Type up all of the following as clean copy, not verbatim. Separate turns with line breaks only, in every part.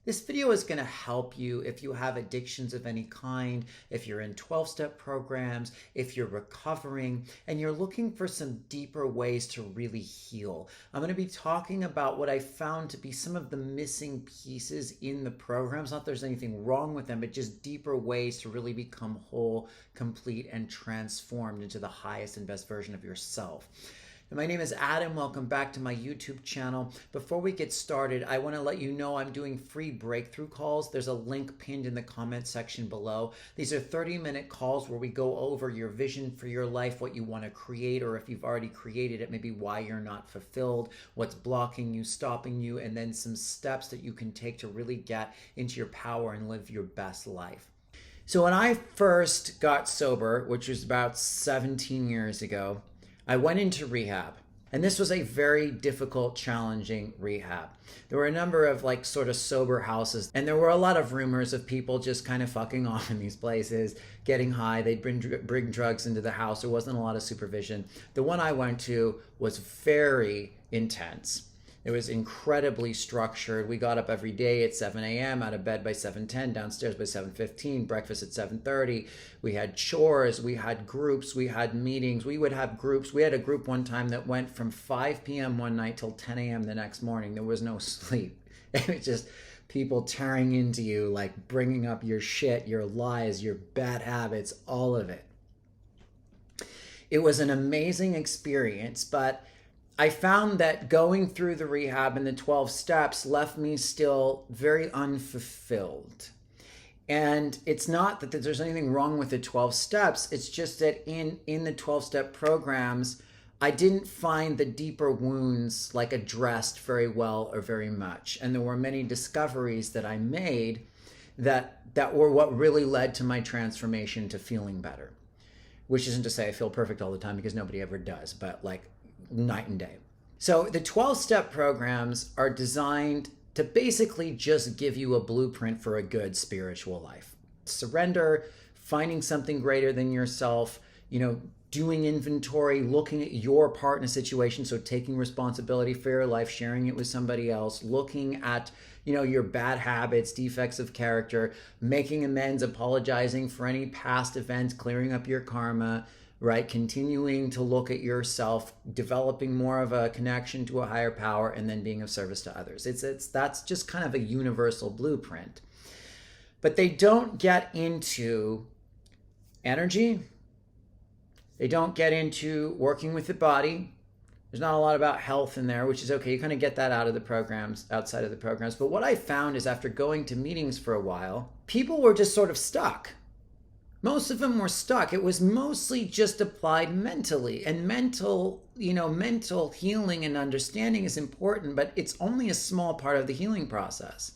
This video is going to help you if you have addictions of any kind, if you're in 12-step programs, if you're recovering, and you're looking for some deeper ways to really heal. I'm going to be talking about what I found to be some of the missing pieces in the programs. Not that there's anything wrong with them, but just deeper ways to really become whole, complete, and transformed into the highest and best version of yourself. My name is Adam. Welcome back to my YouTube channel. Before we get started, I want to let you know I'm doing free breakthrough calls. There's a link pinned in the comment section below. These are 30-minute calls where we go over your vision for your life, what you want to create, or if you've already created it, maybe why you're not fulfilled, what's blocking you, stopping you, and then some steps that you can take to really get into your power and live your best life. So when I first got sober, which was about 17 years ago, I went into rehab, and this was a very difficult, challenging rehab. There were a number of sort of sober houses, and there were a lot of rumors of people just kind of fucking off in these places, getting high. They'd bring drugs into the house. There wasn't a lot of supervision. The one I went to was very intense. It was incredibly structured. We got up every day at 7 a.m., out of bed by 7:10, downstairs by 7:15, breakfast at 7:30. We had chores, we had groups, we had meetings. We would have groups. We had a group one time that went from 5 p.m. one night till 10 a.m. the next morning. There was no sleep. It was just people tearing into you, bringing up your shit, your lies, your bad habits, all of it. It was an amazing experience, but I found that going through the rehab and the 12 steps left me still very unfulfilled. And it's not that there's anything wrong with the 12 steps. It's just that in the 12-step programs, I didn't find the deeper wounds addressed very well or very much. And there were many discoveries that I made that were what really led to my transformation to feeling better. Which isn't to say I feel perfect all the time, because nobody ever does, but night and day. So the 12-step programs are designed to basically just give you a blueprint for a good spiritual life. Surrender, finding something greater than yourself, doing inventory, looking at your part in a situation, so taking responsibility for your life, sharing it with somebody else, looking at your bad habits, defects of character, making amends, apologizing for any past events, clearing up your karma, right? Continuing to look at yourself, developing more of a connection to a higher power, and then being of service to others. That's just kind of a universal blueprint. But they don't get into energy. They don't get into working with the body. There's not a lot about health in there, which is okay. You kind of get that out of the programs, outside of the programs. But what I found is after going to meetings for a while, people were just sort of stuck. Most of them were stuck. It was mostly just applied mentally, and mental healing and understanding is important, but it's only a small part of the healing process.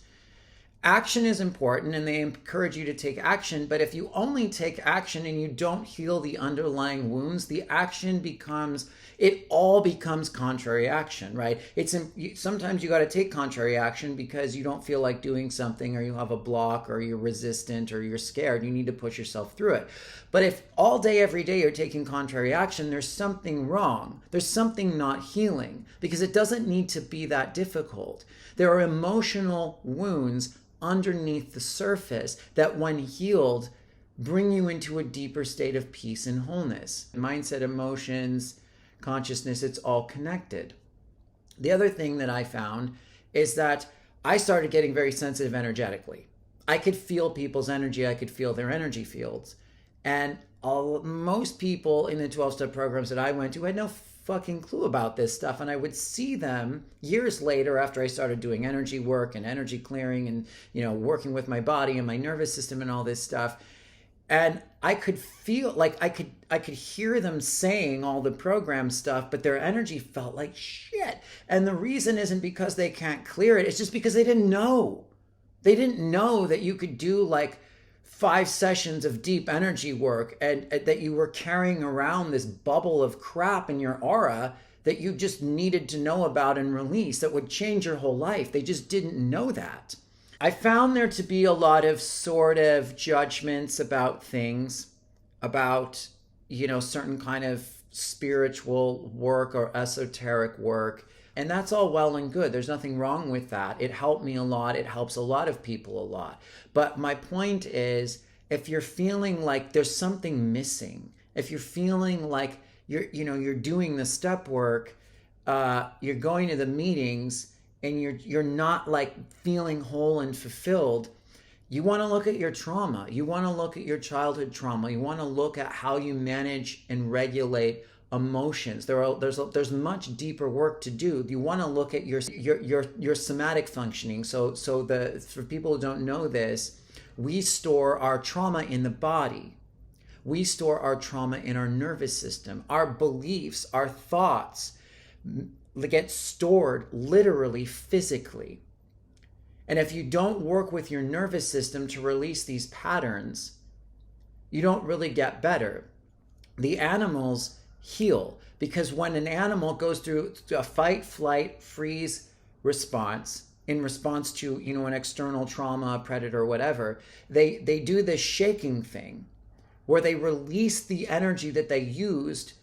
Action is important, and they encourage you to take action, but if you only take action and you don't heal the underlying wounds, it all becomes contrary action, right? Sometimes you got to take contrary action because you don't feel like doing something, or you have a block, or you're resistant, or you're scared. You need to push yourself through it. But if all day, every day you're taking contrary action, there's something wrong. There's something not healing, because it doesn't need to be that difficult. There are emotional wounds underneath the surface that, when healed, bring you into a deeper state of peace and wholeness. Mindset, emotions, consciousness, it's all connected. The other thing that I found is that I started getting very sensitive energetically. I could feel people's energy. I could feel their energy fields. And most people in the 12-step programs that I went to had no fucking clue about this stuff. And I would see them years later, after I started doing energy work and energy clearing and working with my body and my nervous system and all this stuff. And I could feel I could hear them saying all the program stuff, but their energy felt like shit. And the reason isn't because they can't clear it. It's just because they didn't know. They didn't know that you could do 5 sessions of deep energy work, and that you were carrying around this bubble of crap in your aura that you just needed to know about and release that would change your whole life. They just didn't know that. I found there to be a lot of sort of judgments about things, about, certain kind of spiritual work or esoteric work, And that's all well and good. There's nothing wrong with that. It helped me a lot. It helps a lot of people a lot. But my point is, if you're feeling like there's something missing, if you're feeling like you're doing the step work, you're going to the meetings, and you're not like feeling whole and fulfilled, you want to look at your trauma. You want to look at your childhood trauma. You want to look at how you manage and regulate emotions. There's much deeper work to do. You want to look at your somatic functioning. So for people who don't know this, we store our trauma in the body. We store our trauma in our nervous system. Our beliefs, our thoughts get stored literally, physically. And if you don't work with your nervous system to release these patterns, you don't really get better. The animals heal, because when an animal goes through a fight, flight, freeze response, in response to an external trauma, a predator, or whatever, they do this shaking thing where they release the energy that they used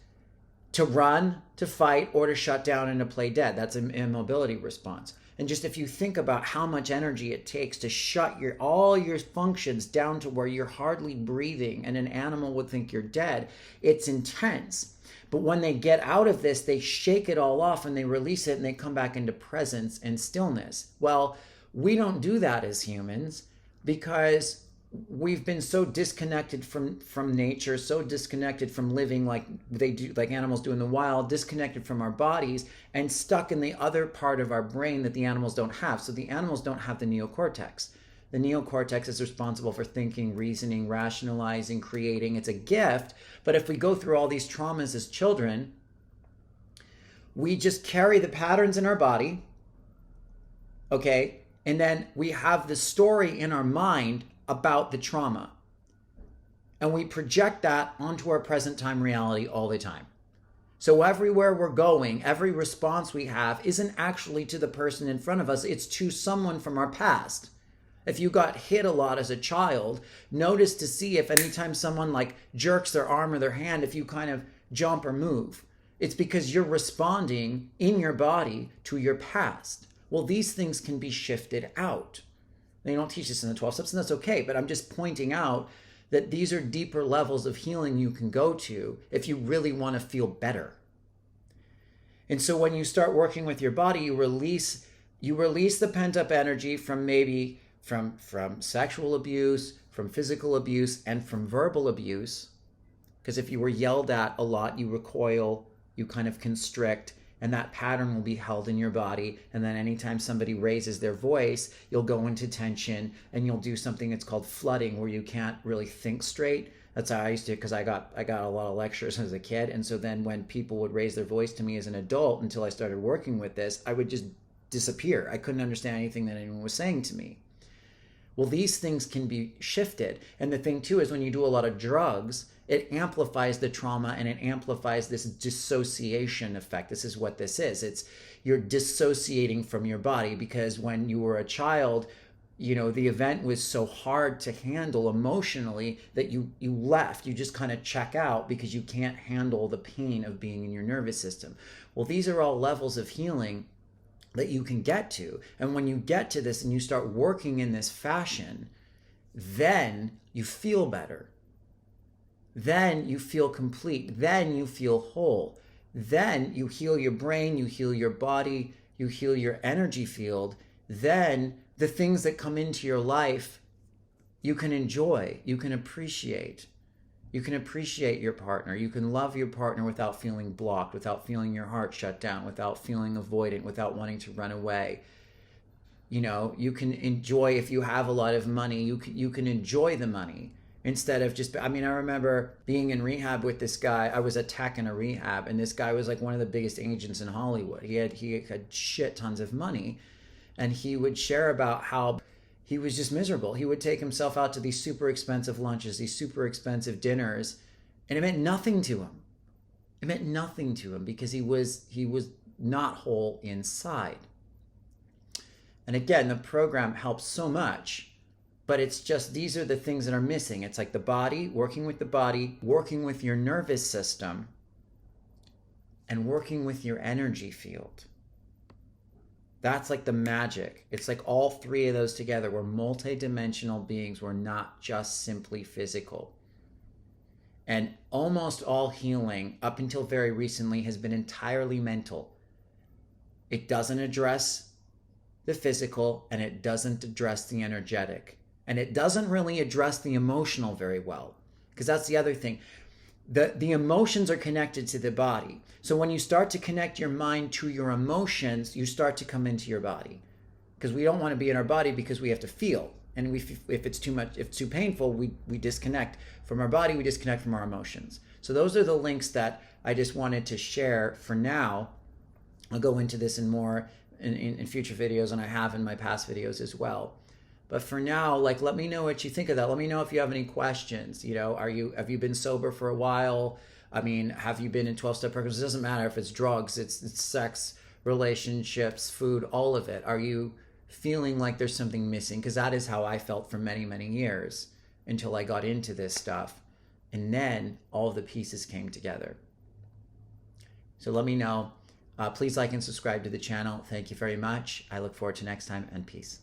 to run, to fight, or to shut down and to play dead. That's an immobility response. And just if you think about how much energy it takes to shut all your functions down to where you're hardly breathing and an animal would think you're dead, it's intense. But when they get out of this, they shake it all off and they release it and they come back into presence and stillness. Well, we don't do that as humans because we've been so disconnected from nature, so disconnected from living like animals do in the wild, disconnected from our bodies, and stuck in the other part of our brain that the animals don't have. So the animals don't have the neocortex. The neocortex is responsible for thinking, reasoning, rationalizing, creating. It's a gift. But if we go through all these traumas as children, we just carry the patterns in our body, okay? And then we have the story in our mind about the trauma. And we project that onto our present time reality all the time. So everywhere we're going, every response we have isn't actually to the person in front of us, it's to someone from our past. If you got hit a lot as a child, notice to see if anytime someone like jerks their arm or their hand, if you kind of jump or move. It's because you're responding in your body to your past. Well, these things can be shifted out. They don't teach this in the 12 steps, and that's okay, but I'm just pointing out that these are deeper levels of healing you can go to if you really want to feel better. And so when you start working with your body, you release the pent-up energy from from sexual abuse, from physical abuse, and from verbal abuse. Because if you were yelled at a lot, you recoil, you kind of constrict, and that pattern will be held in your body. And then anytime somebody raises their voice, you'll go into tension and you'll do something that's called flooding, where you can't really think straight. That's how I used to, because I got a lot of lectures as a kid. And so then when people would raise their voice to me as an adult, until I started working with this, I would just disappear. I couldn't understand anything that anyone was saying to me. Well, these things can be shifted. And the thing too is when you do a lot of drugs, it amplifies the trauma and it amplifies this dissociation effect. This is what this is. You're dissociating from your body, because when you were a child, the event was so hard to handle emotionally that you left. You just kind of check out because you can't handle the pain of being in your nervous system. Well, these are all levels of healing that you can get to. And when you get to this and you start working in this fashion, then you feel better. Then you feel complete. Then you feel whole. Then you heal your brain, you heal your body, you heal your energy field. Then the things that come into your life, you can enjoy, you can appreciate. You can appreciate your partner. You can love your partner without feeling blocked, without feeling your heart shut down, without feeling avoidant, without wanting to run away. You can enjoy, if you have a lot of money, you can enjoy the money instead of just, I remember being in rehab with this guy. I was a tech in a rehab, and this guy was like one of the biggest agents in Hollywood. He had shit tons of money, and he would share about how he was just miserable. He would take himself out to these super expensive lunches, these super expensive dinners, and it meant nothing to him. It meant nothing to him because he was not whole inside. And again, the program helps so much, but it's just, these are the things that are missing. It's like the body, working with your nervous system, and working with your energy field. That's like the magic. It's like all three of those together. We're multidimensional beings. We're not just simply physical. And almost all healing, up until very recently, has been entirely mental. It doesn't address the physical, and it doesn't address the energetic. And it doesn't really address the emotional very well. Because that's the other thing. The emotions are connected to the body. So when you start to connect your mind to your emotions, you start to come into your body. Because we don't want to be in our body because we have to feel. And if it's too much, if it's too painful, we disconnect from our body, we disconnect from our emotions. So those are the links that I just wanted to share for now. I'll go into this in more in future videos, and I have in my past videos as well. But for now, like, let me know what you think of that. Let me know if you have any questions. You know, have you been sober for a while? I mean, have you been in 12-step programs? It doesn't matter if it's drugs, it's sex, relationships, food, all of it. Are you feeling like there's something missing? Because that is how I felt for many, many years until I got into this stuff. And then all of the pieces came together. So let me know. Please like and subscribe to the channel. Thank you very much. I look forward to next time, and peace.